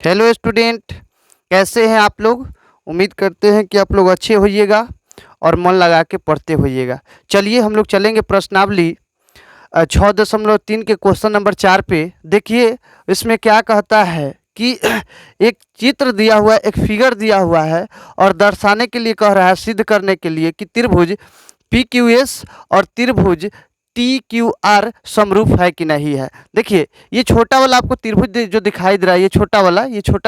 Hello student, कैसे हैं आप लोग। उम्मीद करते हैं कि आप लोग अच्छे होइएगा और मन लगा के पढ़ते होइएगा। चलिए हम लोग चलेंगे प्रश्नावली 6.3 के क्वेश्चन नंबर 4 पे। देखिए इसमें क्या कहता है कि एक चित्र दिया हुआ है, एक फिगर दिया हुआ है और दर्शाने के लिए कह रहा है, सिद्ध करने के लिए कि त्रिभुज पी क्यू एस और त्रिभुज टी क्यू आर समरूप है कि नहीं है। देखिए ये छोटा वाला आपको त्रिभुज जो दिखाई दे रहा है, ये छोटा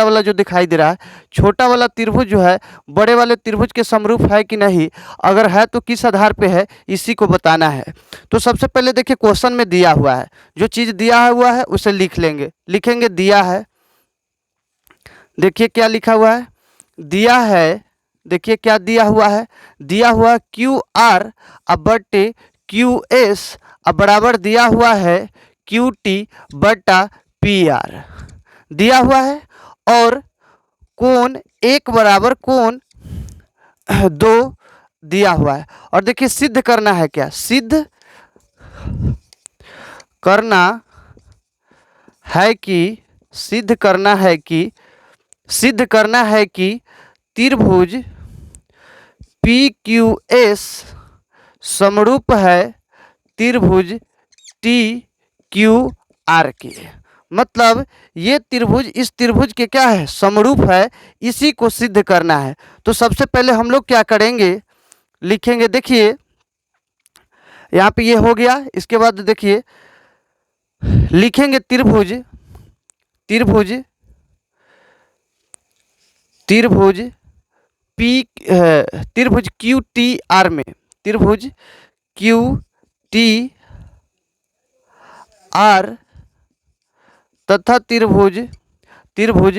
वाला जो दिखाई दे रहा है, छोटा वाला त्रिभुज जो है बड़े वाले त्रिभुज के समरूप है कि नहीं, अगर है तो किस आधार पे है, इसी को बताना है। तो सबसे पहले देखिए क्वेश्चन में दिया हुआ है, जो चीज़ दिया हुआ है उसे लिखेंगे दिया है। देखिए क्या लिखा हुआ है, दिया है। देखिए क्या दिया हुआ है, दिया हुआ क्यू आर अब बटे क्यू एस अब बराबर दिया हुआ है क्यू टी बटा पी आर दिया हुआ है। और कोण एक बराबर कोण दो दिया हुआ है। और देखिए सिद्ध करना है, क्या करना है कि सिद्ध करना है कि सिद्ध करना है कि त्रिभुज पी क्यू एस समरूप है त्रिभुज टी क्यू आर के। मतलब ये त्रिभुज इस त्रिभुज के क्या है, समरूप है, इसी को सिद्ध करना है। तो सबसे पहले हम लोग क्या करेंगे, लिखेंगे। देखिए यहाँ पे ये हो गया, इसके बाद देखिए लिखेंगे त्रिभुज त्रिभुज त्रिभुज पी त्रिभुज क्यू टी आर में, त्रिभुज क्यू टी आर तथा त्रिभुज त्रिभुज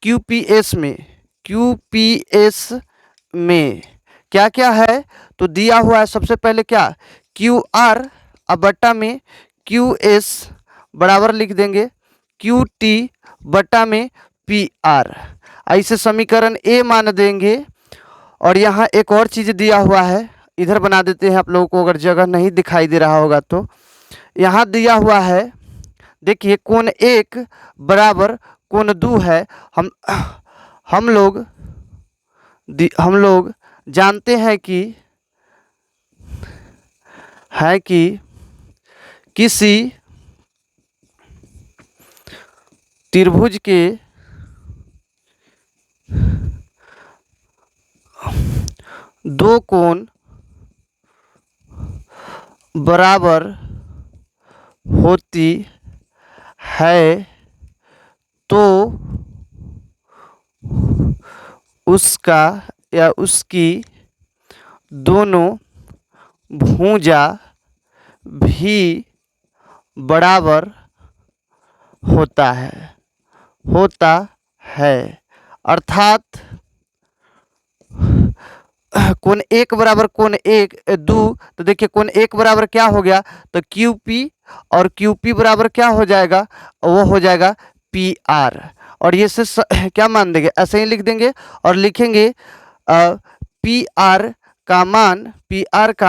क्यूपीएस में क्या क्या है, तो दिया हुआ है सबसे पहले क्या, क्यू आर अब बट्टा में क्यू एस बराबर लिख देंगे क्यू टी बट्टा में पी आर। ऐसे समीकरण ए मान देंगे। और यहाँ एक और चीज़ दिया हुआ है, इधर बना देते हैं, आप लोगों को अगर जगह नहीं दिखाई दे रहा होगा तो यहाँ दिया हुआ है। देखिए कोण एक बराबर कोण दो है। हम लोग जानते हैं कि किसी त्रिभुज के दो कोण बराबर होती है तो उसका या उसकी दोनों भुजा भी बराबर होता है। अर्थात कोण एक बराबर कोण एक दो, तो देखिए कोण एक बराबर क्या हो गया, तो क्यू पी, और क्यू पी बराबर क्या हो जाएगा, वो हो जाएगा पी आर। और ये से क्या मान देंगे, ऐसे ही लिख देंगे और लिखेंगे पी आर का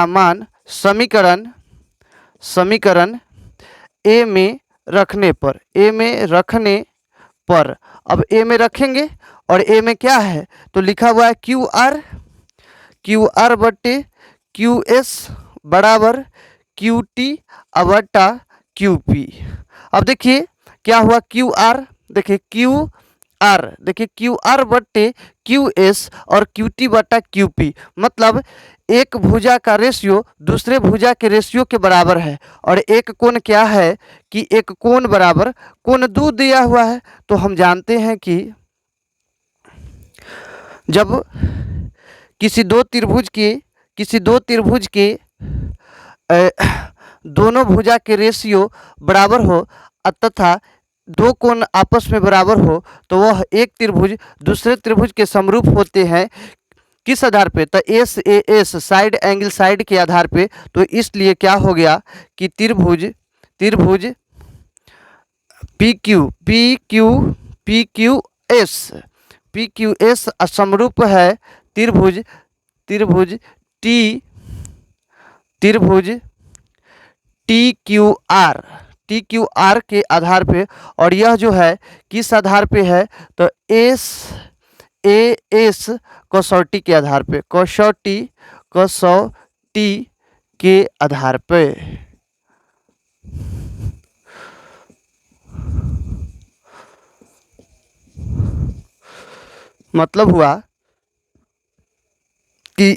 मान समीकरण ए में रखने पर अब ए में रखेंगे और ए में क्या है, तो लिखा हुआ है क्यू आर बटे क्यू एस बराबर क्यू टी बटा क्यू पी। अब देखिए क्या हुआ, क्यू आर, देखिए क्यू आर बटे क्यू एस और क्यू टी बटा क्यू पी, मतलब एक भुजा का रेशियो दूसरे भुजा के रेशियो के बराबर है। और एक कोण क्या है कि एक कोण बराबर कोण दो दिया हुआ है। तो हम जानते हैं कि जब किसी दो त्रिभुज के दोनों भुजा के रेशियो बराबर हो तथा दो कोण आपस में बराबर हो, तो वह एक त्रिभुज दूसरे त्रिभुज के समरूप होते हैं। किस आधार पे, तो S A S side angle side के आधार पे। तो इसलिए क्या हो गया कि त्रिभुज पी क्यू एस समरूप है त्रिभुज टी त्रिभुज T Q R T Q R के आधार पे, और यह जो है किस आधार पे है, तो एस कसौटी के आधार पे, कसौटी के आधार पे। मतलब हुआ कि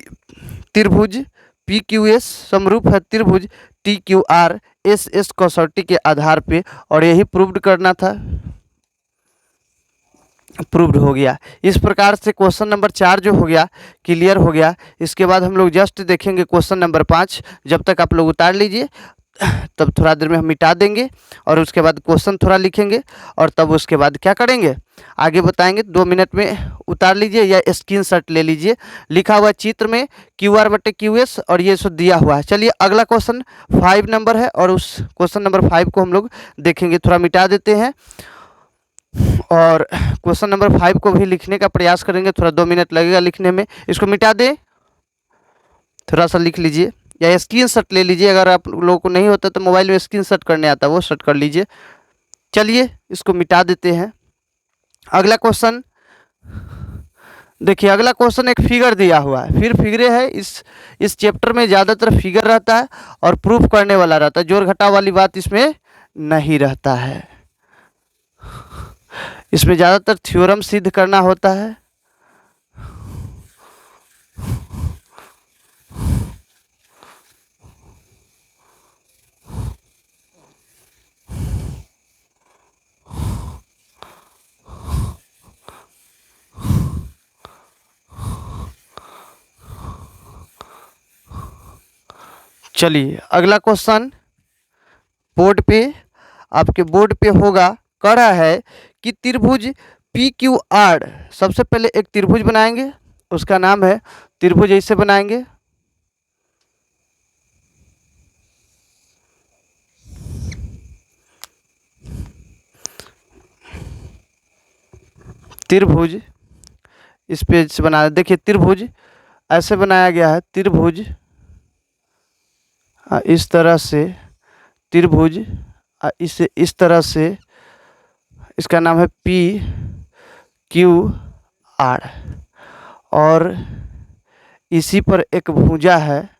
त्रिभुज पी क्यू एस समरूप है त्रिभुज T Q R S S कसौटी के आधार पे, और यही प्रूव्ड करना था, प्रूव्ड हो गया। इस प्रकार से क्वेश्चन नंबर 4 जो हो गया क्लियर हो गया। इसके बाद हम लोग जस्ट देखेंगे क्वेश्चन नंबर 5। जब तक आप लोग उतार लीजिए, तब थोड़ा देर में हम मिटा देंगे, और उसके बाद क्वेश्चन थोड़ा लिखेंगे, और तब उसके बाद क्या करेंगे आगे बताएंगे। 2 मिनट में उतार लीजिए या स्क्रीनशॉट ले लीजिए। लिखा हुआ चित्र में क्यू आर बटे क्यू एस, और ये सब दिया हुआ है। चलिए अगला क्वेश्चन 5 नंबर है, और उस क्वेश्चन नंबर 5 को हम लोग देखेंगे। थोड़ा मिटा देते हैं और क्वेश्चन नंबर 5 को भी लिखने का प्रयास करेंगे। थोड़ा 2 मिनट लगेगा लिखने में। इसको मिटा दें, थोड़ा सा लिख लीजिए या स्क्रीनशॉट ले लीजिए। अगर आप लोगों को नहीं होता तो मोबाइल में स्क्रीनशॉट करने आता है, वो शॉट कर लीजिए। चलिए इसको मिटा देते हैं। अगला क्वेश्चन देखिए, अगला क्वेश्चन एक फिगर दिया हुआ है। फिर फिगरें है, इस चैप्टर में ज़्यादातर फिगर रहता है और प्रूफ करने वाला रहता है। जोड़ घटाव वाली बात इसमें नहीं रहता है। इसमें ज़्यादातर थ्योरम सिद्ध करना होता है। चलिए अगला क्वेश्चन बोर्ड पे, आपके बोर्ड पे होगा। कह रहा है कि त्रिभुज पी क्यू आर, सबसे पहले एक त्रिभुज बनाएंगे, उसका नाम है त्रिभुज। ऐसे बनाएंगे, त्रिभुज इस पेज से बना, देखिए त्रिभुज ऐसे बनाया गया है। त्रिभुज इस तरह से, त्रिभुज इसे इस तरह से, इसका नाम है पी क्यू आर, और इसी पर एक भुजा है।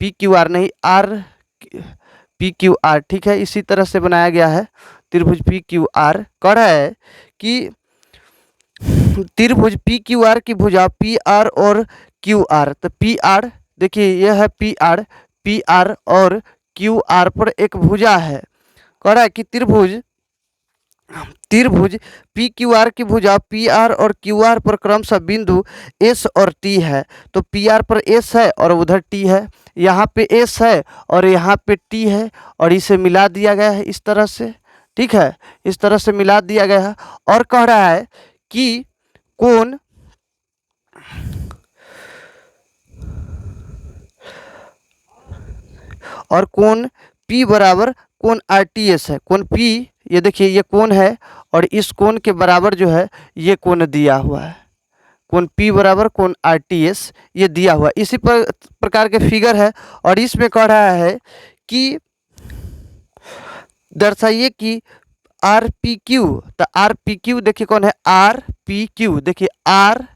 पी क्यू आर नहीं, आर पी क्यू आर, ठीक है। इसी तरह से बनाया गया है त्रिभुज पी क्यू आर। कह रहा है कि त्रिभुज पी क्यू आर की भुजा पी आर और क्यू आर, तो पी आर देखिए यह है पी आर और क्यू आर पर एक भुजा है। कह रहा है कि त्रिभुज पी क्यू आर की भुजा पी आर और क्यू आर पर क्रमशः बिंदु एस और टी है। तो पी आर पर एस है और उधर टी है, यहाँ पे एस है और यहाँ पे टी है, और इसे मिला दिया गया है इस तरह से, ठीक है। इस तरह से मिला दिया गया है, और कह रहा है कि कोण और कोण P बराबर कोण RTS है। कोण P, ये देखिए ये कोण है, और इस कोण के बराबर जो है ये कोण दिया हुआ है। कोण P बराबर कोण RTS ये दिया हुआ है। इसी प्रकार के फिगर है, और इसमें कह रहा है कि दर्शाइए कि आर पी क्यू, तो आर पी क्यू देखिए कौन है, आर पी क्यू, देखिए आर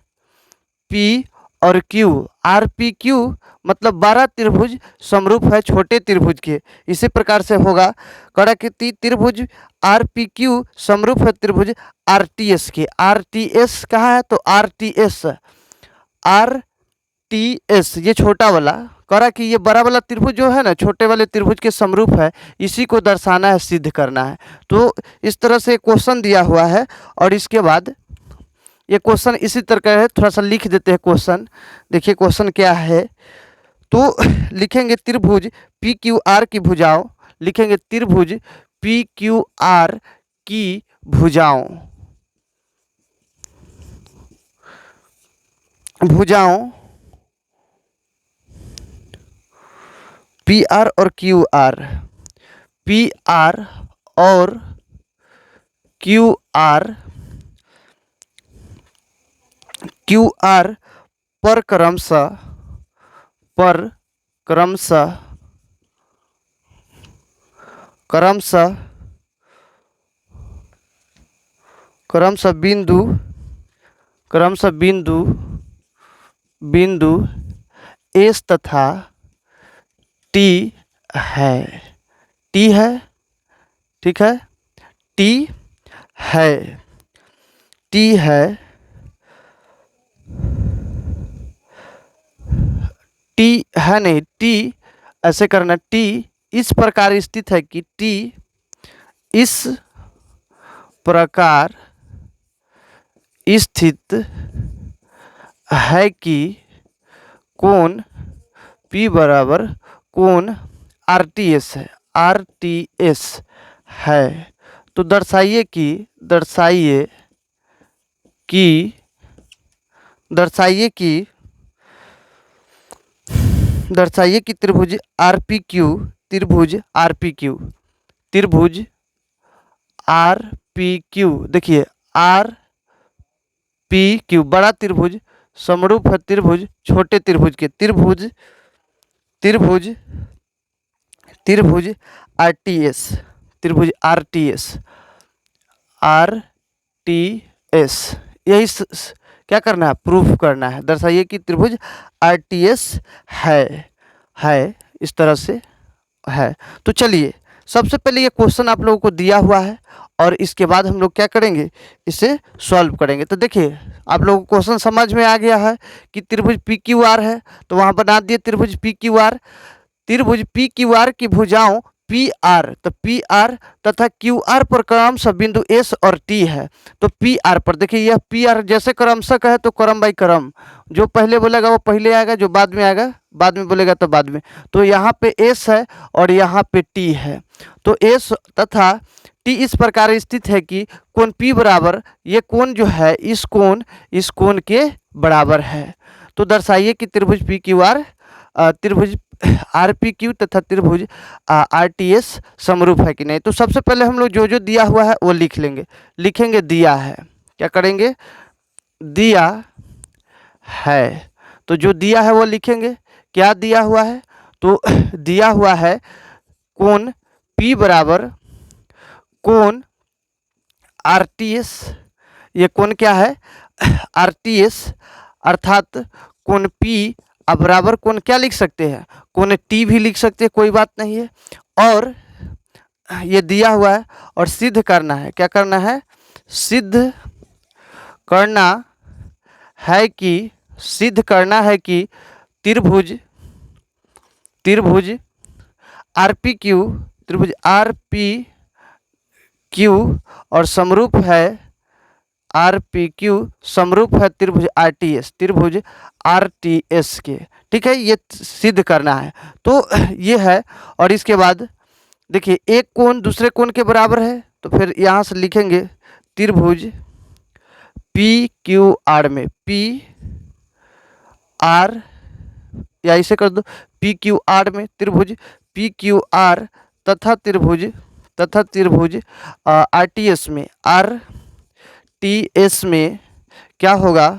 पी और क्यू, आर पी क्यू मतलब 12 त्रिभुज समरूप है छोटे त्रिभुज के। इसी प्रकार से होगा। कड़ा कि त्रिभुज आर पी क्यू समरूप है त्रिभुज आर टी एस के। आर टी एस कहाँ है, तो आर टी एस ये छोटा वाला। करा कि ये बड़ा वाला त्रिभुज जो है ना, छोटे वाले त्रिभुज के समरूप है, इसी को दर्शाना है, सिद्ध करना है। तो इस तरह से क्वेश्चन दिया हुआ है, और इसके बाद ये क्वेश्चन इसी तरह का है। थोड़ा सा लिख देते हैं क्वेश्चन। देखिए क्वेश्चन क्या है, तो लिखेंगे त्रिभुज पी क्यू आर की भुजाओं, लिखेंगे त्रिभुज पी क्यू आर की भुजाओं, पी आर और क्यू आर, पी आर और क्यू आर पर क्रमशः क्रमशः बिंदु एस तथा टी है। टी है, ठीक है, टी है, टी है, टी है नहीं, टी ऐसे करना, टी इस प्रकार स्थित है कि टी इस प्रकार स्थित है कि कोण P बराबर कोण RTS है, RTS है। तो दर्शाइए कि त्रिभुज RPQ, देखिए RPQ बड़ा त्रिभुज समरूप है त्रिभुज छोटे त्रिभुज के, त्रिभुज RTS यही क्या करना है, प्रूफ करना है। दर्शाइए कि त्रिभुज RTS है इस तरह से है। तो चलिए सबसे पहले ये क्वेश्चन आप लोगों को दिया हुआ है और इसके बाद हम लोग क्या करेंगे, इसे सॉल्व करेंगे। तो देखिए आप लोगों को क्वेश्चन समझ में आ गया है कि त्रिभुज PQR है, तो वहाँ बना दिए त्रिभुज PQR की भुजाओं PR, तो PR तथा QR पर क्रमशः बिंदु S और T है। तो PR पर देखिए, यह PR जैसे क्रमशः है तो क्रम बाई क्रम, जो पहले बोलेगा वो पहले आएगा, जो बाद में आएगा बाद में बोलेगा तो बाद में। तो यहाँ पे S है और यहाँ पे T है। तो S तथा T इस प्रकार स्थित है कि कोण P बराबर, ये कोण जो है इस कोण के बराबर है। तो दर्शाइए कि त्रिभुज PQR, त्रिभुज RPQ तथा त्रिभुज RTS समरूप है कि नहीं। तो सबसे पहले हम लोग जो दिया हुआ है वो लिखेंगे दिया है। क्या करेंगे, दिया है। तो जो दिया है वो लिखेंगे। क्या दिया हुआ है, तो दिया हुआ है कोण P बराबर कोण RTS, ये कोण क्या है, RTS, अर्थात कोण P अब बराबर कोण क्या लिख सकते हैं, कोण T भी लिख सकते हैं, कोई बात नहीं है। और ये दिया हुआ है और सिद्ध करना है। क्या करना है, सिद्ध करना है कि त्रिभुज RPQ और समरूप है त्रिभुज RTS के, ठीक है, ये सिद्ध करना है। तो ये है। और इसके बाद देखिए एक कोण दूसरे कोण के बराबर है, तो फिर यहाँ से लिखेंगे त्रिभुज PQR में PR, या इसे कर दो PQR में, त्रिभुज PQR तथा त्रिभुज RTS में क्या होगा,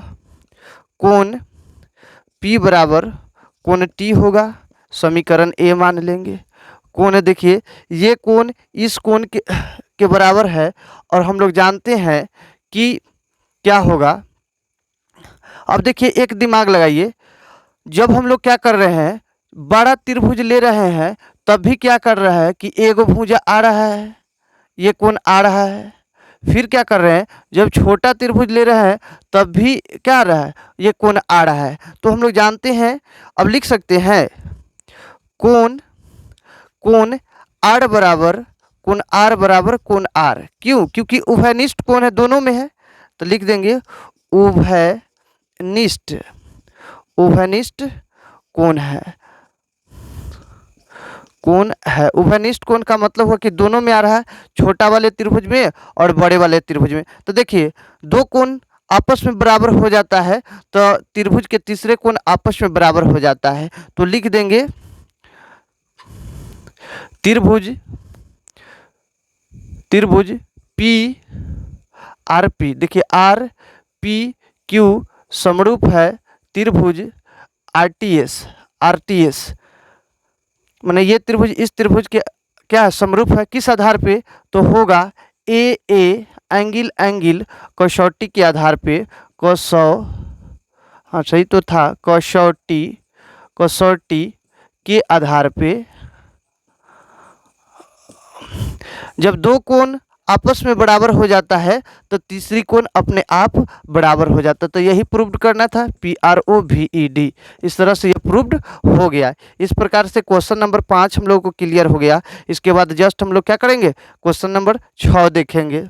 कोण P बराबर कोण T होगा, समीकरण A मान लेंगे। कोण देखिए ये कोण इस कोण के बराबर है और हम लोग जानते हैं कि क्या होगा। अब देखिए एक दिमाग लगाइए, जब हम लोग क्या कर रहे हैं, बड़ा त्रिभुज ले रहे हैं, तब भी क्या कर रहा है कि एगो भुजा आ रहा है, ये कोण आ रहा है। फिर क्या कर रहे हैं, जब छोटा त्रिभुज ले रहे हैं तब भी क्या आ रहा है, ये कोण आ रहा है। तो हम लोग जानते हैं, अब लिख सकते हैं कोण R बराबर कोण R, क्यों, क्योंकि उभयनिष्ठ कोण है, दोनों में है। तो लिख देंगे उभयनिष्ठ कोण है। उभयनिष्ठ कोण का मतलब हुआ कि दोनों में आ रहा है, छोटा वाले त्रिभुज में और बड़े वाले त्रिभुज में। तो देखिए दो कोण आपस में बराबर हो जाता है, तो त्रिभुज के तीसरे कोण आपस में बराबर हो जाता है। तो लिख देंगे त्रिभुज PRP, देखिए RPQ समरूप है त्रिभुज RTS, माने ये त्रिभुज इस त्रिभुज के क्या समरूप है, किस आधार पे, तो होगा AA एंगल एंगल कसौटी के आधार पे कसौ हाँ सही तो था, कसौटी कसौटी के आधार पे जब दो कोण आपस में बराबर हो जाता है तो तीसरी कोण अपने आप बराबर हो जाता है। तो यही प्रूव्ड करना था, PROVED। इस तरह से ये प्रूव्ड हो गया। इस प्रकार से क्वेश्चन नंबर 5 हम लोगों को क्लियर हो गया। इसके बाद जस्ट हम लोग क्या करेंगे, क्वेश्चन नंबर 6 देखेंगे।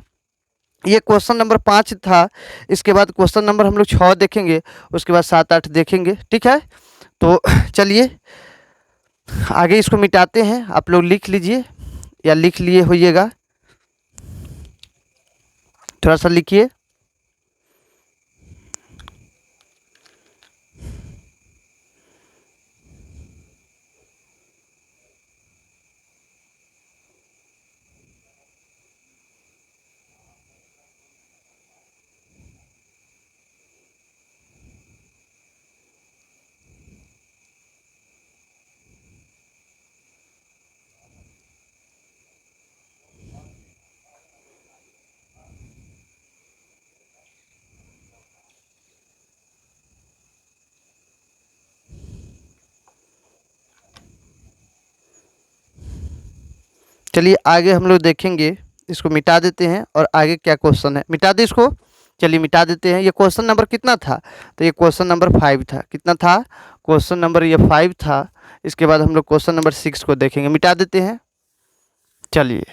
ये क्वेश्चन नंबर 5 था। इसके बाद क्वेश्चन नंबर हम लोग 6 देखेंगे, उसके बाद 7 8 देखेंगे। ठीक है, तो चलिए आगे इसको मिटाते हैं। आप लोग लिख लीजिए या लिख लिए होइएगा, थोड़ा सा लिखिए। चलिए आगे हम लोग देखेंगे। इसको मिटा देते हैं और आगे क्या क्वेश्चन है, मिटा दे इसको। चलिए मिटा देते हैं। ये क्वेश्चन नंबर कितना था, तो ये क्वेश्चन नंबर 5 था। कितना था, क्वेश्चन नंबर ये 5 था। इसके बाद हम लोग क्वेश्चन नंबर 6 को देखेंगे। मिटा देते हैं। चलिए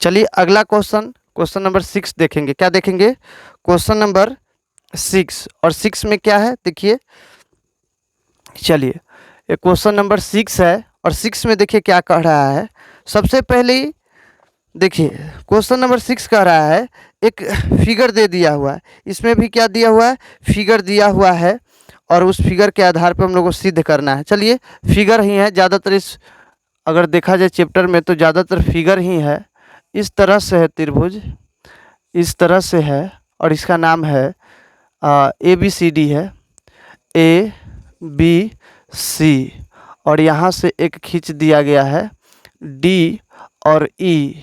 चलिए अगला क्वेश्चन, क्वेश्चन नंबर 6 देखेंगे। क्या देखेंगे, क्वेश्चन नंबर 6। और 6 में क्या है देखिए। चलिए ये क्वेश्चन नंबर 6 है और 6 में देखिए क्या कह रहा है। सबसे पहले ही देखिए क्वेश्चन नंबर 6 कह रहा है एक फिगर दे दिया हुआ है। इसमें भी क्या दिया हुआ है, फिगर दिया हुआ है और उस फिगर के आधार पर हम लोग को सिद्ध करना है। चलिए फिगर ही है ज़्यादातर, इस अगर देखा जाए चैप्टर में तो ज़्यादातर फिगर ही है। इस तरह से है त्रिभुज, इस तरह से है और इसका नाम है ABCD है, ABC। और यहाँ से एक खींच दिया गया है D और E।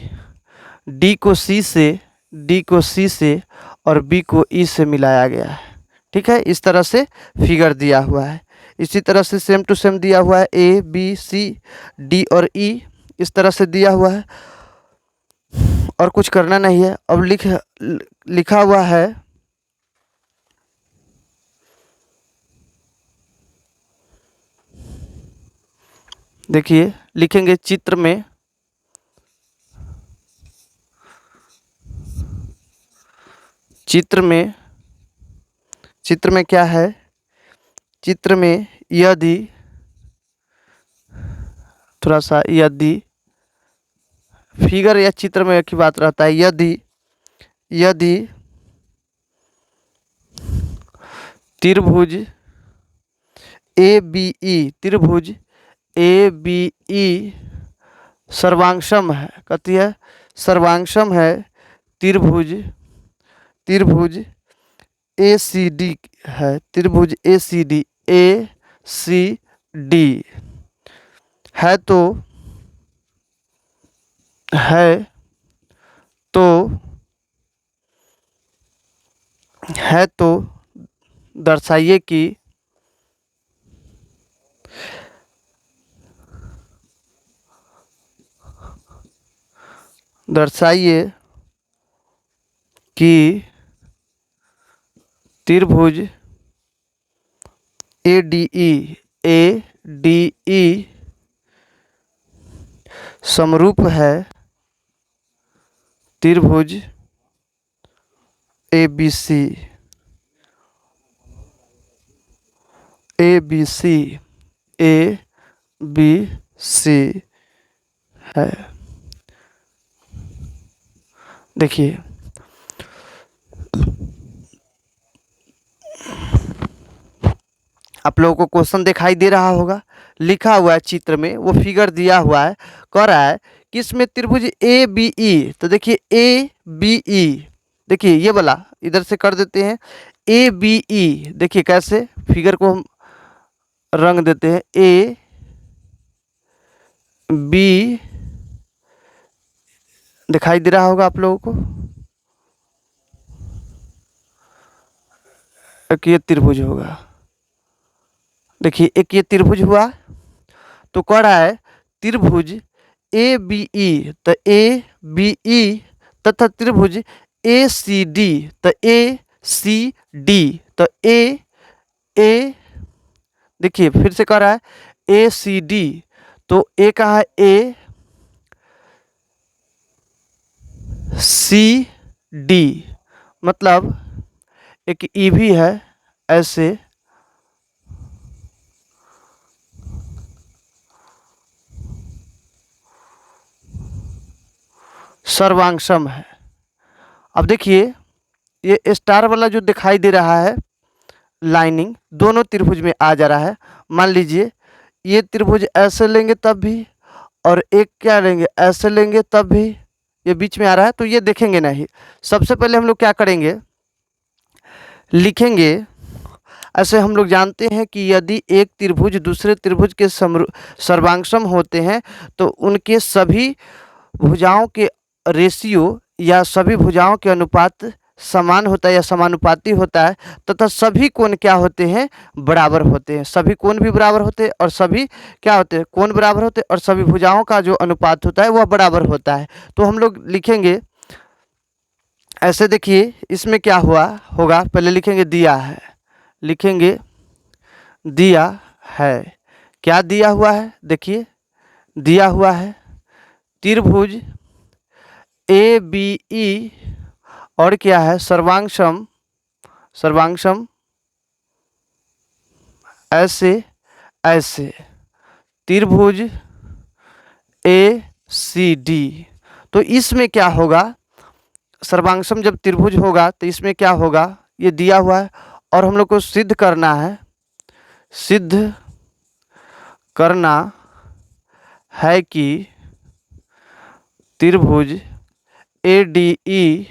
D को C से और B को E से मिलाया गया है। ठीक है, इस तरह से फिगर दिया हुआ है। इसी तरह से सेम टू सेम दिया हुआ है ABCD और E, इस तरह से दिया हुआ है और कुछ करना नहीं है। अब लिखा हुआ है देखिए, लिखेंगे चित्र में चित्र में क्या है, चित्र में यदि थोड़ा सा यदि फिगर या चित्र में एक ही बात रहता है। यदि त्रिभुज त्रिभुज ABE सर्वांगसम है, कहती है सर्वांगसम है त्रिभुज ACD है, त्रिभुज ACD है तो दर्शाइए कि त्रिभुज ADE समरूप है त्रिभुज ABC है। देखिए आप लोगों को क्वेश्चन दिखाई दे रहा होगा, लिखा हुआ है चित्र में, वो फिगर दिया हुआ है, कह रहा है कि इसमें त्रिभुज ए बी ई। तो देखिए ए बी ई, देखिए ये वाला इधर से कर देते हैं ए बी ई। देखिए कैसे फिगर को हम रंग देते हैं, ए बी, दिखाई दे रहा होगा आप लोगों को। एक ये त्रिभुज होगा, देखिए एक ये त्रिभुज हुआ। तो कह रहा है त्रिभुज ए बी ई, तो ए बी ई तथा त्रिभुज ए सी डी, तो ए सी डी, तो ए देखिए फिर से कह रहा है ए सी डी। तो ए कहा है ए सी डी, मतलब एक ई भी है ऐसे, सर्वांगसम है। अब देखिए ये स्टार वाला जो दिखाई दे रहा है लाइनिंग, दोनों त्रिभुज में आ जा रहा है। मान लीजिए ये त्रिभुज ऐसे लेंगे तब भी, और एक क्या लेंगे ऐसे लेंगे तब भी, ये बीच में आ रहा है, तो ये देखेंगे नहीं। सबसे पहले हम लोग क्या करेंगे, लिखेंगे। ऐसे हम लोग जानते हैं कि यदि एक त्रिभुज दूसरे त्रिभुज के सर्वांगसम होते हैं तो उनके सभी भुजाओं के रेशियो या सभी भुजाओं के अनुपात समान होता है या समानुपाती होता है, तथा सभी कोण क्या होते हैं, बराबर होते हैं। सभी कोण भी बराबर होते हैं और सभी क्या होते हैं, कोण बराबर होते हैं, और सभी भुजाओं का जो अनुपात होता है वह बराबर होता है। तो हम लोग लिखेंगे ऐसे, देखिए इसमें क्या हुआ होगा, पहले लिखेंगे दिया है, लिखेंगे दिया है। क्या दिया हुआ है, देखिए दिया हुआ है त्रिभुज ए बी ई, और क्या है सर्वांगसम, सर्वांगसम ऐसे ऐसे त्रिभुज ए सी डी। तो इसमें क्या होगा, सर्वांगसम जब त्रिभुज होगा तो इसमें क्या होगा, ये दिया हुआ है और हम लोग को सिद्ध करना है, सिद्ध करना है कि त्रिभुज ए डी ई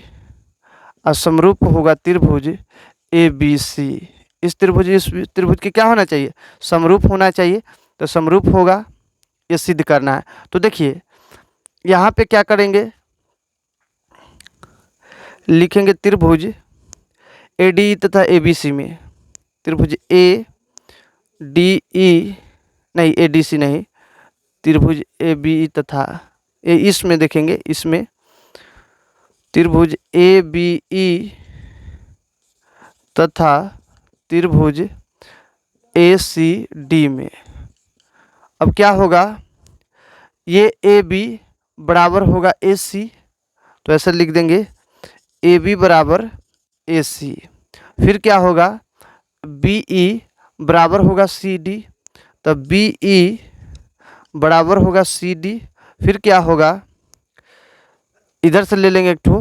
असमरूप होगा त्रिभुज ए बी सी। इस त्रिभुज के क्या होना चाहिए, समरूप होना चाहिए। तो समरूप होगा, ये सिद्ध करना है। तो देखिए यहाँ पे क्या करेंगे, लिखेंगे त्रिभुज ए डी तथा ए बी सी में, त्रिभुज ए डी ई नहीं, ए डी सी नहीं, त्रिभुज ए बी ई तथा इसमें देखेंगे, इसमें त्रिभुज ए बी ई तथा त्रिभुज ए सी डी में। अब क्या होगा, ये ए बी बराबर होगा ए सी, तो ऐसे लिख देंगे ए बी बराबर ए सी। फिर क्या होगा, बी ई बराबर होगा सी डी, तो बी ई बराबर होगा सी डी। फिर क्या होगा, इधर से ले लेंगे एक ठो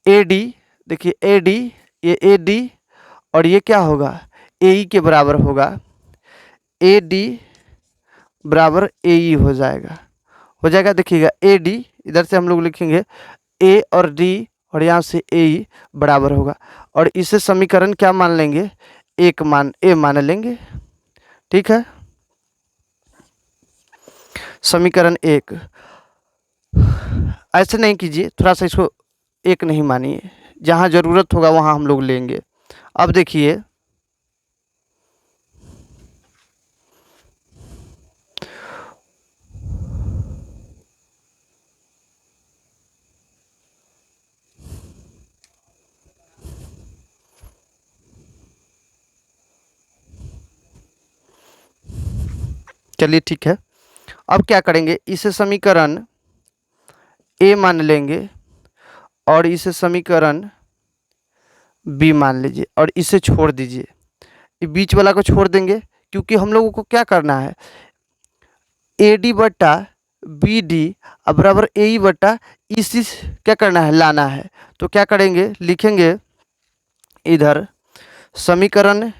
ए डी, देखिए ए डी, ये ए डी और ये क्या होगा, ए ई के बराबर होगा, ए डी बराबर ए ई हो जाएगा, देखिएगा ए डी, इधर से हम लोग लिखेंगे ए और डी, और यहाँ से ए ई बराबर होगा, और इसे समीकरण क्या मान लेंगे, एक मान ए मान लेंगे। ठीक है, समीकरण एक। ऐसे नहीं कीजिए, थोड़ा सा इसको एक नहीं मानिए, जहाँ ज़रूरत होगा वहाँ हम लोग लेंगे। अब देखिए चलिए ठीक है, अब क्या करेंगे, इसे समीकरण ए मान लेंगे और इसे समीकरण बी मान लीजिए, और इसे छोड़ दीजिए, ये बीच वाला को छोड़ देंगे, क्योंकि हम लोगों को क्या करना है, ए डी बट्टा बी डी बराबर ए ई बट्टा ई सी क्या करना है, लाना है। तो क्या करेंगे, लिखेंगे इधर समीकरण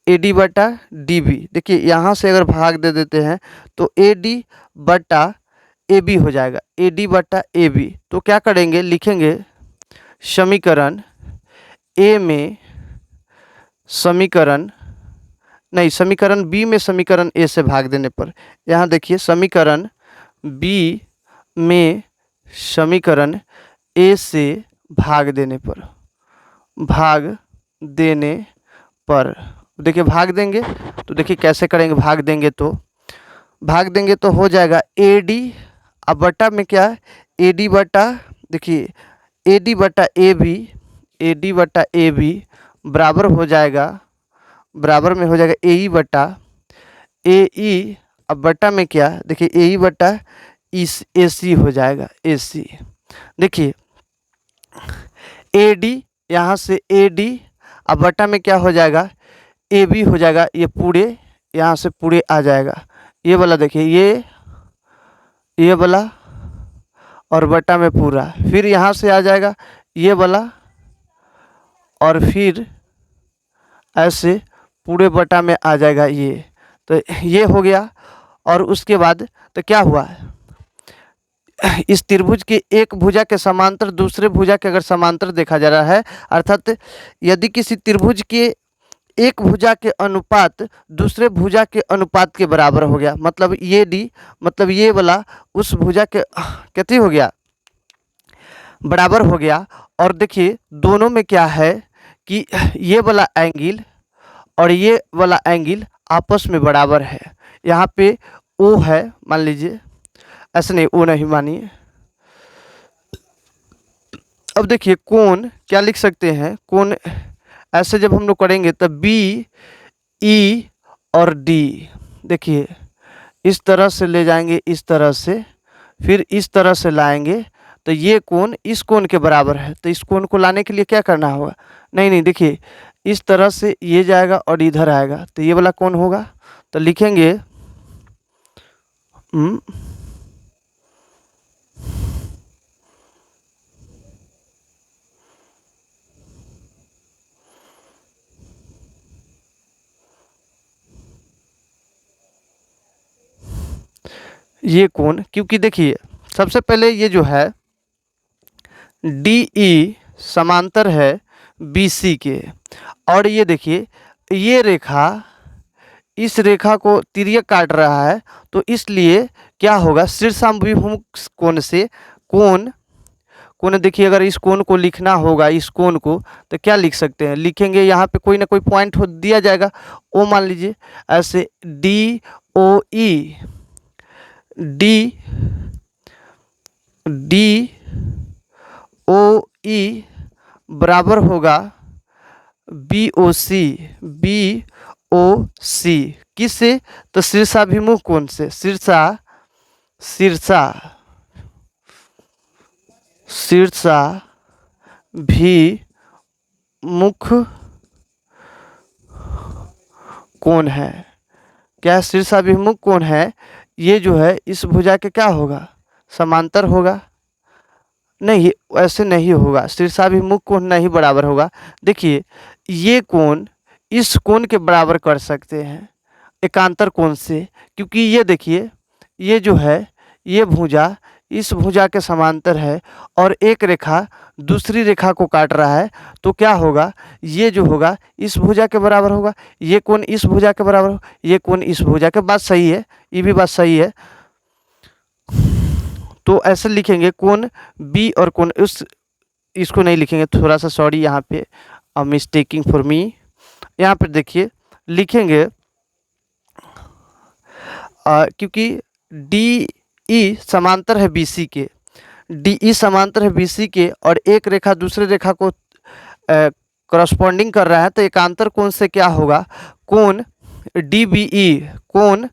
ए डी बटा डी बी। देखिए यहाँ से अगर भाग दे देते हैं तो ए डी बटा ए बी हो जाएगा, ए डी बटा ए बी। तो क्या करेंगे, लिखेंगे समीकरण ए में समीकरण नहीं, समीकरण बी में समीकरण ए से भाग देने पर, यहाँ देखिए समीकरण बी में समीकरण ए से भाग देने पर, भाग देने पर देखिए भाग देंगे तो देखिए कैसे करेंगे, भाग देंगे तो हो जाएगा ए डी, अब बटा में क्या है, ए डी बटा, देखिए ए डी बटा ए बी, ए डी बटा ए बी बराबर हो जाएगा, बराबर में हो जाएगा ए ई बटा ए ई, अब बटा में क्या, देखिए ए ई बटा इस ए सी हो जाएगा, ए सी। देखिए ए डी, यहाँ से ए डी, अब बटा में क्या हो जाएगा, ए बी हो जाएगा, ये पूरे यहाँ से पूरे आ जाएगा, ये वाला देखिए ये वाला और बटा में पूरा, फिर यहाँ से आ जाएगा ये वाला और फिर ऐसे पूरे बटा में आ जाएगा ये, तो ये हो गया। और उसके बाद तो क्या हुआ, इस त्रिभुज के एक भुजा के समांतर दूसरे भुजा के अगर समांतर देखा जा रहा है, अर्थात यदि किसी त्रिभुज के एक भुजा के अनुपात दूसरे भुजा के अनुपात के बराबर हो गया, मतलब ये डी, मतलब ये वाला उस भुजा के कितनी हो गया, बराबर हो गया। और देखिए दोनों में क्या है कि ये वाला एंगल और ये वाला एंगल आपस में बराबर है, यहाँ पे ओ है मान लीजिए, ऐसे नहीं ओ नहीं मानिए। अब देखिए कोण क्या लिख सकते हैं, कोण ऐसे जब हम लोग करेंगे तब बी ई और डी, देखिए इस तरह से ले जाएंगे, इस तरह से, फिर इस तरह से लाएंगे तो ये कोण इस कोण के बराबर है, तो इस कोण को लाने के लिए क्या करना होगा, नहीं देखिए इस तरह से ये जाएगा और इधर आएगा तो ये वाला कोण होगा, तो लिखेंगे ये कोण, क्योंकि देखिए सबसे पहले ये जो है डी ई समांतर है बी सी के, और ये देखिए ये रेखा इस रेखा को तिर्यक काट रहा है, तो इसलिए क्या होगा, शीर्षाभिमुख कोण से कोण देखिए अगर इस कोण को लिखना होगा, इस कोण को, तो क्या लिख सकते हैं, लिखेंगे यहाँ पे कोई ना कोई पॉइंट हो दिया जाएगा, ओ मान लीजिए ऐसे डी ओ ई, डी ओ ई बराबर होगा बी ओ सी, किससे, तो शीर्षाभिमुख कोण से, शीर्षाभिमुख कोण है, क्या शीर्षाभिमुख कोण है, ये जो है इस भुजा के क्या होगा, समांतर होगा, नहीं ऐसे नहीं होगा, शीर्षाभिमुख कोण नहीं बराबर होगा। देखिए ये कोण इस कोण के बराबर कर सकते हैं एकांतर कोण से, क्योंकि ये देखिए ये जो है ये भुजा इस भुजा के समांतर है और एक रेखा दूसरी रेखा को काट रहा है, तो क्या होगा, ये जो होगा इस भुजा के बराबर होगा, ये कोण इस भुजा के बराबर होगा, ये कोण इस भुजा के, बात सही है, ये भी बात सही है। तो ऐसे लिखेंगे कोण बी और कोण इसको नहीं लिखेंगे, थोड़ा सा सॉरी यहाँ पे मिस्टेकिंग फॉर मी, यहाँ पर देखिए लिखेंगे क्योंकि डी ई समांतर है बी सी के, डी ई समांतर है बी सी के और एक रेखा दूसरे रेखा को करस्पॉन्डिंग कर रहा है, तो एकांतर कोण से क्या होगा, कोण डी बी ई, कोण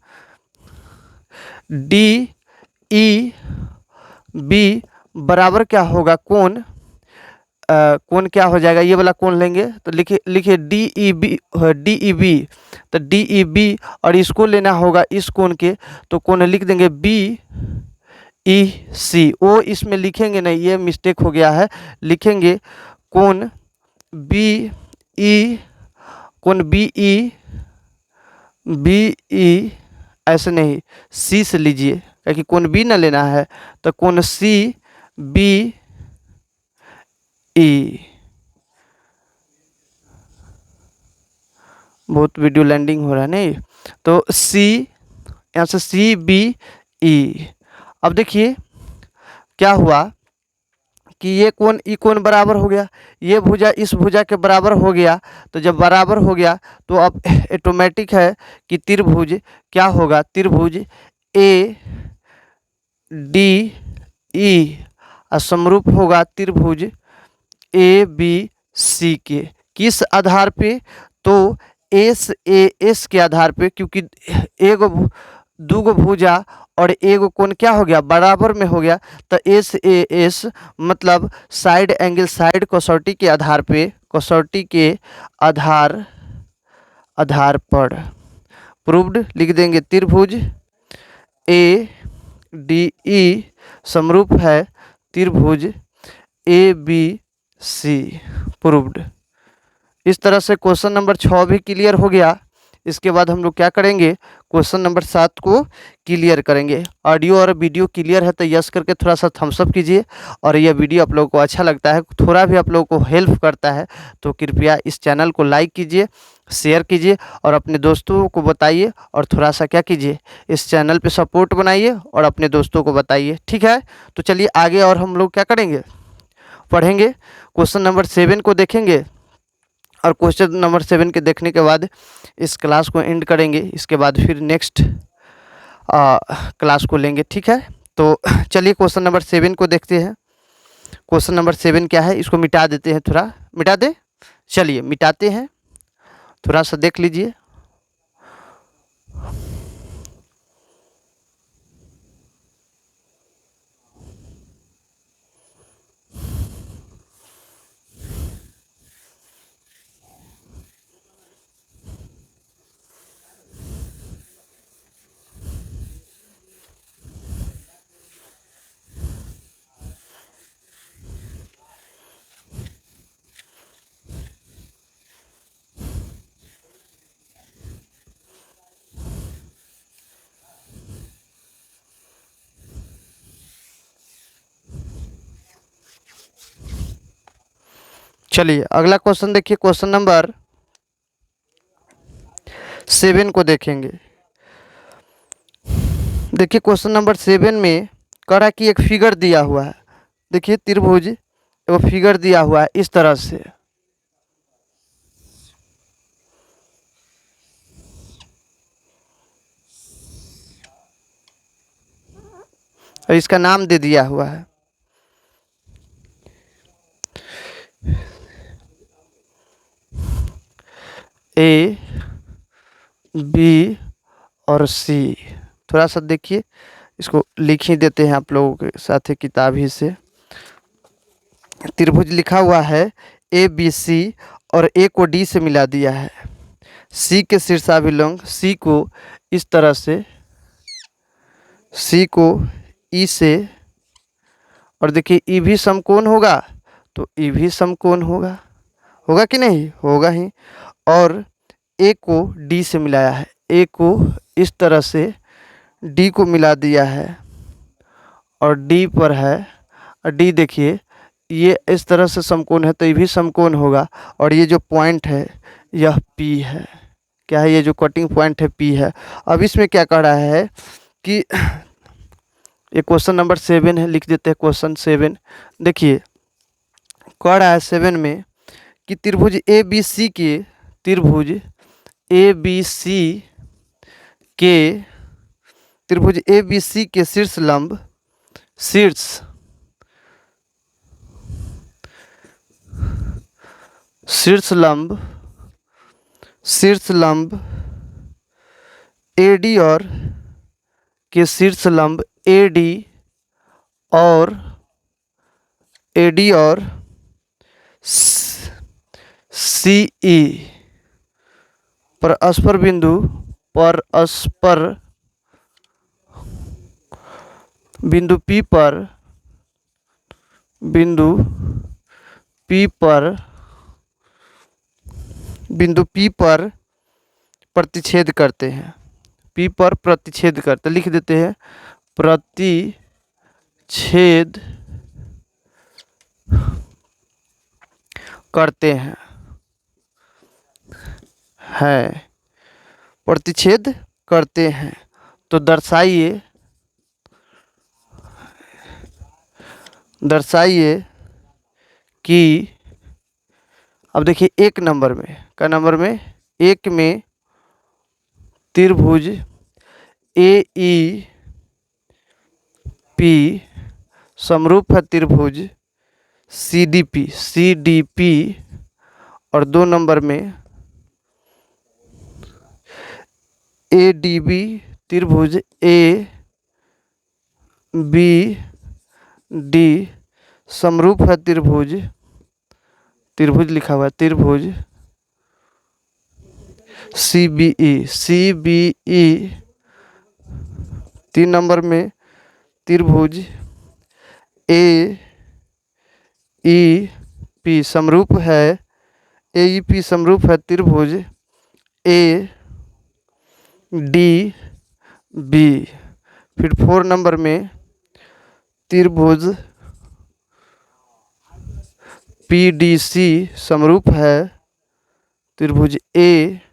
डी ई बी बराबर क्या होगा, कोण क्या हो जाएगा, ये वाला कोण लेंगे तो लिखिए डी ई बी, तो डी ई बी और इसको लेना होगा इस कोण के, तो कोण लिख देंगे बी ई सी, ओ इसमें लिखेंगे नहीं, ये मिस्टेक हो गया है, लिखेंगे कोण बी ई बी ई, ऐसे नहीं, सी से लीजिए, क्योंकि कोण बी ना लेना है, तो कोण सी बी ई। बहुत वीडियो लैंडिंग हो रहा है नहीं, तो सी, यहाँ से सी बी ई। अब देखिए क्या हुआ कि ये कोण ई कोण बराबर हो गया, ये भुजा इस भुजा के बराबर हो गया। तो जब बराबर हो गया तो अब ऑटोमेटिक है कि त्रिभुज क्या होगा, त्रिभुज ए डी ई समरूप होगा त्रिभुज ए बी सी के। किस आधार पे, तो एस ए एस के आधार पे, क्योंकि एगो दूगो भुजा और एगो कोण क्या हो गया, बराबर में हो गया। तो एस ए एस मतलब साइड एंगल, साइड कसौटी के आधार पे, कसौटी के आधार पर प्रूव्ड लिख देंगे। त्रिभुज ए डी ई समरूप है त्रिभुज ए बी सी, प्रूव्ड। इस तरह से क्वेश्चन नंबर 6 भी क्लियर हो गया। इसके बाद हम लोग क्या करेंगे, क्वेश्चन नंबर 7 को क्लियर करेंगे। ऑडियो और वीडियो क्लियर है तो यस करके थोड़ा सा थम्स अप कीजिए। और यह वीडियो आप लोगों को अच्छा लगता है, थोड़ा भी आप लोगों को हेल्प करता है, तो कृपया इस चैनल को लाइक कीजिए, शेयर कीजिए और अपने दोस्तों को बताइए। और थोड़ा सा क्या कीजिए, इस चैनल पे सपोर्ट बनाइए और अपने दोस्तों को बताइए, ठीक है। तो चलिए आगे और हम लोग क्या करेंगे, पढ़ेंगे। क्वेश्चन नंबर 7 को देखेंगे और क्वेश्चन नंबर 7 के देखने के बाद इस क्लास को एंड करेंगे। इसके बाद फिर नेक्स्ट क्लास को लेंगे, ठीक है। तो चलिए क्वेश्चन नंबर 7 को देखते हैं। क्वेश्चन नंबर 7 क्या है, इसको मिटा देते हैं, थोड़ा मिटा दे, चलिए मिटाते हैं, थोड़ा सा देख लीजिए। चलिए अगला क्वेश्चन देखिए, क्वेश्चन नंबर 7 को देखेंगे। देखिए क्वेश्चन नंबर 7 में कह रहा है कि एक फिगर दिया हुआ है। देखिए त्रिभुज वो फिगर दिया हुआ है इस तरह से, और इसका नाम दे दिया हुआ है ए बी और सी। थोड़ा सा देखिए, इसको लिख ही देते हैं आप लोगों के साथ ही किताब ही से। त्रिभुज लिखा हुआ है ए बी सी और ए को डी से मिला दिया है। सी के शीर्षाभिलंब सी को इस तरह से, सी को ई से, और देखिए ई भी समकोण होगा तो ई भी समकोण होगा, होगा कि नहीं, होगा ही। और ए को डी से मिलाया है, ए को इस तरह से डी को मिला दिया है और डी पर है। और डी देखिए ये इस तरह से समकोण है तो ये भी समकोण होगा। और ये जो पॉइंट है यह पी है, क्या है, ये जो कटिंग पॉइंट है पी है। अब इसमें क्या कह रहा है कि ये क्वेश्चन नंबर 7 है, लिख देते हैं क्वेश्चन 7। देखिए कह रहा है 7 में कि त्रिभुज ए बी सी के, त्रिभुज ए बी सी के, त्रिभुज ए बी सी के शीर्ष लंब, शीर्ष लंब, शीर्ष लंब ए डी और के शीर्ष लंब ए डी और सी ई परस्पर बिंदु, परस्पर बिंदु पी पर, बिंदु पी पर, बिंदु पी पर प्रतिच्छेद करते हैं, P पर प्रतिच्छेद करते, लिख देते हैं प्रतिच्छेद करते हैं, प्रतिच्छेद करते हैं। तो दर्शाइए कि अब देखिए एक नंबर में, क्या नंबर में, एक में त्रिभुज AEP समरूप है त्रिभुज CDP और 2 नंबर में ADB त्रिभुज ABD समरूप है त्रिभुज लिखा हुआ है त्रिभुज CBE 3 नंबर में त्रिभुज AEP समरूप है त्रिभुज ADB। फिर 4 नंबर में त्रिभुज PDC समरूप है त्रिभुज AEC।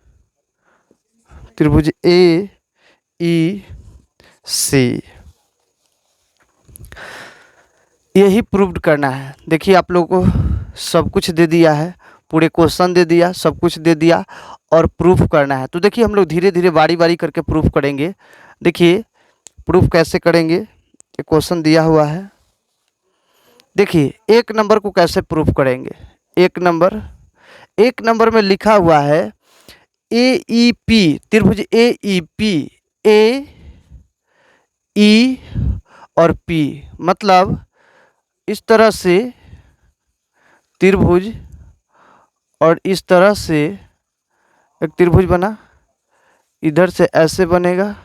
यही प्रूव करना है। देखिए आप लोगों को सब कुछ दे दिया है, पूरे क्वेश्चन दे दिया, सब कुछ दे दिया और प्रूफ करना है। तो देखिए हम लोग धीरे धीरे बारी बारी करके प्रूफ करेंगे। देखिए प्रूफ कैसे करेंगे, ये क्वेश्चन दिया हुआ है। देखिए एक नंबर को कैसे प्रूफ करेंगे। एक नंबर में लिखा हुआ है AEP त्रिभुज AEP A E और P, मतलब इस तरह से त्रिभुज और इस तरह से एक त्रिभुज बना, इधर से ऐसे बनेगा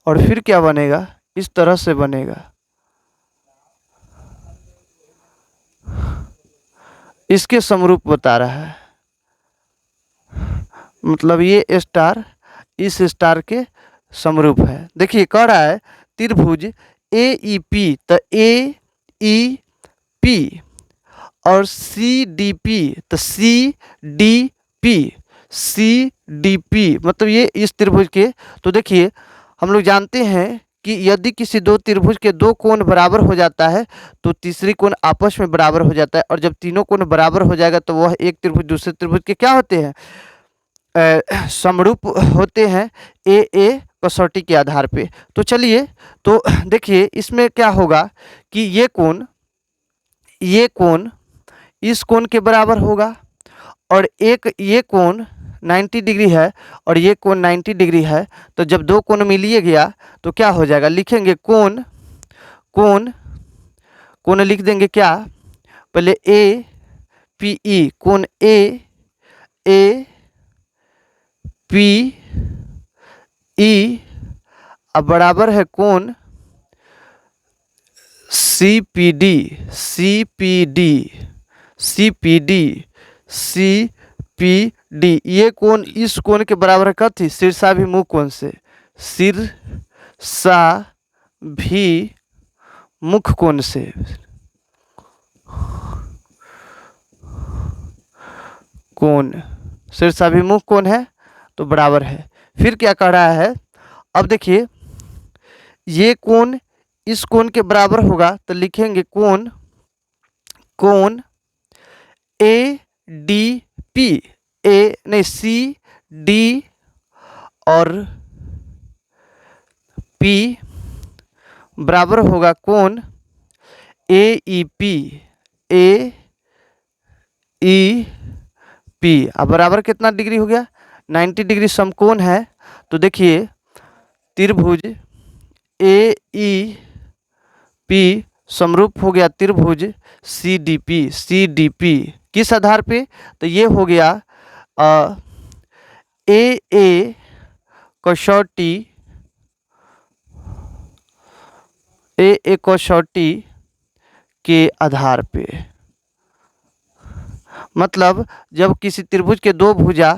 और फिर क्या बनेगा, इस तरह से बनेगा। इसके समरूप बता रहा है, मतलब ये स्टार इस स्टार के समरूप है। देखिए कह रहा है त्रिभुज AEP, तो AEP और CDP, तो CDP मतलब ये इस त्रिभुज के। तो देखिए हम लोग जानते हैं कि यदि किसी दो त्रिभुज के दो कोण बराबर हो जाता है तो तीसरी कोण आपस में बराबर हो जाता है, और जब तीनों कोण बराबर हो जाएगा तो वह एक त्रिभुज दूसरे त्रिभुज के क्या होते हैं, समरूप होते हैं ए कसौटी के आधार पे। तो चलिए, तो देखिए इसमें क्या होगा कि ये कोण इस कोण के बराबर होगा, और ये कोण 90 डिग्री है और ये कोण 90 डिग्री है। तो जब दो कोण मिलिए गया तो क्या हो जाएगा, लिखेंगे कोण लिख देंगे क्या, पहले APE कोण APE अब बराबर है कोण CPD। ये कोण इस कोण के बराबर है कथी, शीर्षाभिमुख कोण से, शीर्षाभिमुख कोण से। कोण शीर्षाभिमुख कोण है तो बराबर है। फिर क्या कह रहा है, अब देखिए ये कोण इस कोण के बराबर होगा तो लिखेंगे कोण ADP CD और P बराबर होगा कोण AEP अब बराबर कितना डिग्री हो गया, 90 डिग्री समकोण है। तो देखिए त्रिभुज AEP समरूप हो गया त्रिभुज CDP किस आधार पे, तो ये हो गया AA कसौटी के आधार पे, मतलब जब किसी त्रिभुज के दो भुजा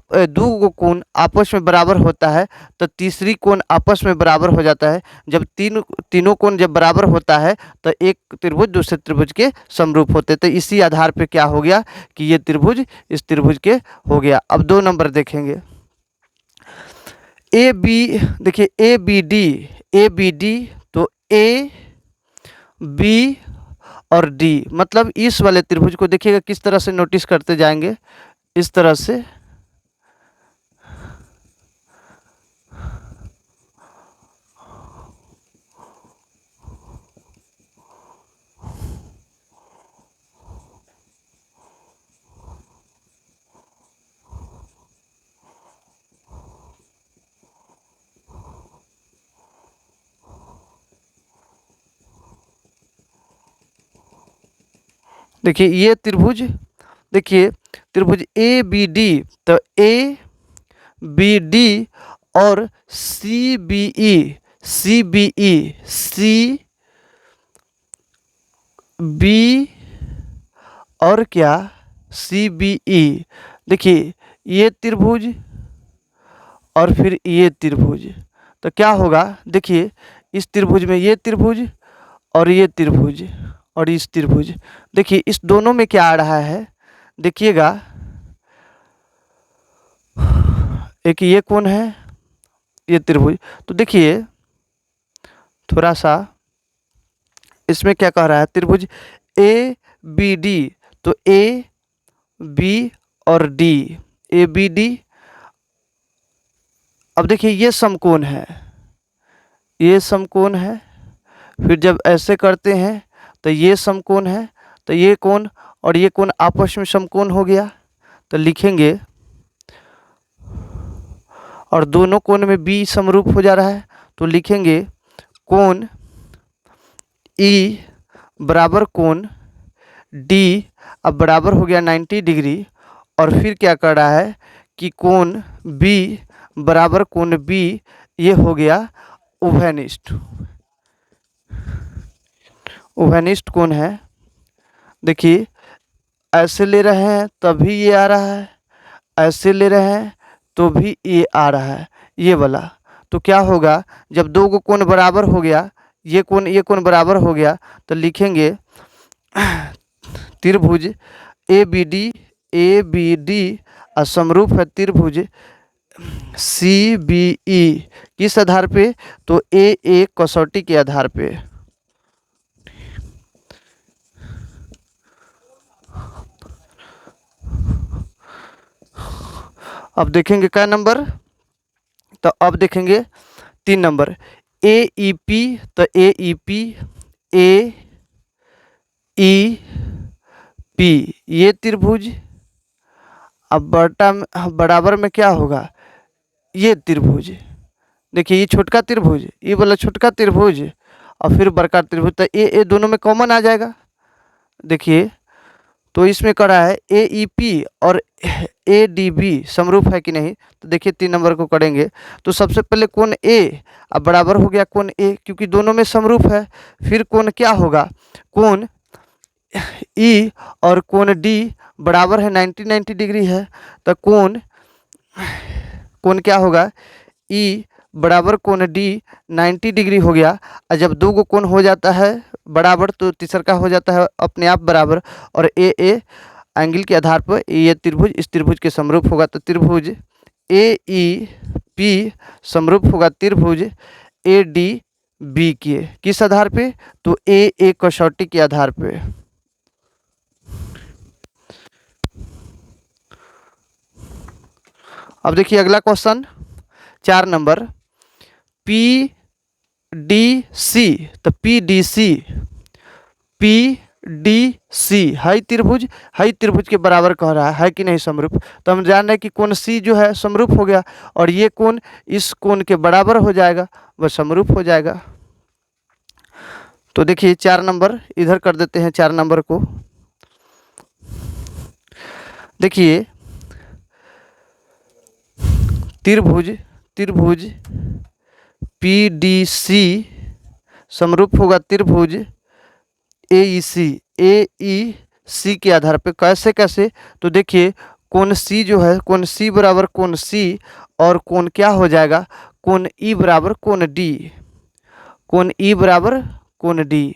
दो कोण आपस में बराबर होता है तो तीसरी कोण आपस में बराबर हो जाता है। जब तीनों कोण जब बराबर होता है तो एक त्रिभुज दूसरे त्रिभुज के समरूप होते हैं। तो इसी आधार पे क्या हो गया कि ये त्रिभुज इस त्रिभुज के हो गया। अब 2 नंबर देखेंगे। ए बी, देखिए ए बी डी, तो ए बी और डी, मतलब इस वाले त्रिभुज को देखिएगा किस तरह से नोटिस करते जाएंगे, इस तरह से। देखिए ये त्रिभुज, देखिए त्रिभुज ए बी डी, तो ए बी डी और C B E, C B E, C B और क्या, सी बी ई। देखिए ये त्रिभुज और फिर ये त्रिभुज, तो क्या होगा, देखिए इस त्रिभुज में ये त्रिभुज और ये त्रिभुज और इस त्रिभुज, देखिए इस दोनों में क्या आ रहा है, देखिएगा एक ये कोण है, ये त्रिभुज। तो देखिए थोड़ा सा इसमें क्या कह रहा है, त्रिभुज ए बी डी, तो ए बी और डी, ए बी डी। अब देखिए ये समकोण है, ये समकोण है, फिर जब ऐसे करते हैं तो ये समकोण है, तो ये कोण और ये कोण आपस में समकोण हो गया, तो लिखेंगे, और दोनों कोण में बी समरूप हो जा रहा है, तो लिखेंगे कोण ई बराबर कोण डी, अब बराबर हो गया 90 डिग्री, और फिर क्या कर रहा है कि कोण बी बराबर कोण बी, ये हो गया उभयनिष्ठ, उभयनिष्ठ कोण है। देखिए ऐसे ले रहे हैं तभी ये आ रहा है, ऐसे ले रहे हैं तो भी ये आ रहा है, ये वाला। तो क्या होगा, जब दो को कोण बराबर हो गया, ये कोण बराबर हो गया, तो लिखेंगे त्रिभुज ए बी डी असमरूप है त्रिभुज सी बी ई, किस आधार पे, तो ए कसौटी के आधार पे। अब देखेंगे क्या नंबर, तो अब देखेंगे 3 नंबर ए ई पी, तो ए ई पी, ए ई पी, ये त्रिभुज। अब बराबर में क्या होगा, ये त्रिभुज। देखिए ये छोटका त्रिभुज, ये वाला छोटका त्रिभुज और फिर बड़का त्रिभुज, तो ए दोनों में कॉमन आ जाएगा। देखिए तो इसमें करा है ए ई पी और ए डी बी समरूप है कि नहीं, तो देखिए 3 नंबर को करेंगे, तो सबसे पहले कोण ए अब बराबर हो गया कोण ए, क्योंकि दोनों में समरूप है। फिर कोण क्या होगा, कोण ई और कोण डी बराबर है 90 डिग्री है, तो कोण क्या होगा, ई बराबर कोण डी 90 डिग्री हो गया। और जब दो गो कोण हो जाता है बराबर तो तीसरा का हो जाता है अपने आप बराबर, और ए एंगल के आधार पर ये त्रिभुज इस त्रिभुज के समरूप होगा। तो त्रिभुज ए ई पी समरूप होगा त्रिभुज ए डी बी के, किस आधार पे, तो ए कसौटी के आधार पे। अब देखिए अगला क्वेश्चन 4 नंबर पी डी सी, तो पी डी सी हाई त्रिभुज के बराबर कह रहा है कि नहीं समरूप, तो हम जान रहे हैं कि कोण सी जो है समरूप हो गया, और ये कोण इस कोण के बराबर हो जाएगा, वह समरूप हो जाएगा। तो देखिए 4 नंबर इधर कर देते हैं, 4 नंबर को देखिए त्रिभुज पी डी सी समरूप होगा त्रिभुज ए ई सी के आधार पे। कैसे कैसे? तो देखिए कोण सी जो है, कोण सी बराबर कोण सी, और कोण क्या हो जाएगा, कोण ई बराबर कोण डी, कोण ई बराबर कोण डी।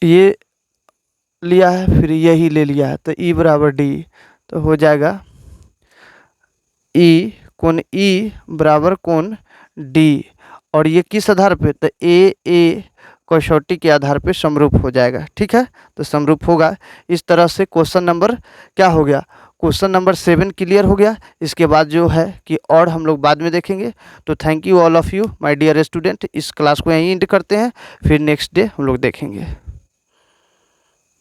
ये लिया है, फिर यही ले लिया है, तो ई बराबर डी, तो हो जाएगा ई, कोण ई बराबर कोण डी। और ये किस आधार पे? तो ए कसौटी के आधार पे समरूप हो जाएगा। ठीक है, तो समरूप होगा। इस तरह से क्वेश्चन नंबर क्या हो गया, क्वेश्चन नंबर 7 क्लियर हो गया। इसके बाद जो है कि और हम लोग बाद में देखेंगे। तो thank you all of you my dear student. इस क्लास को यहीं एंड करते हैं, फिर नेक्स्ट डे हम लोग देखेंगे।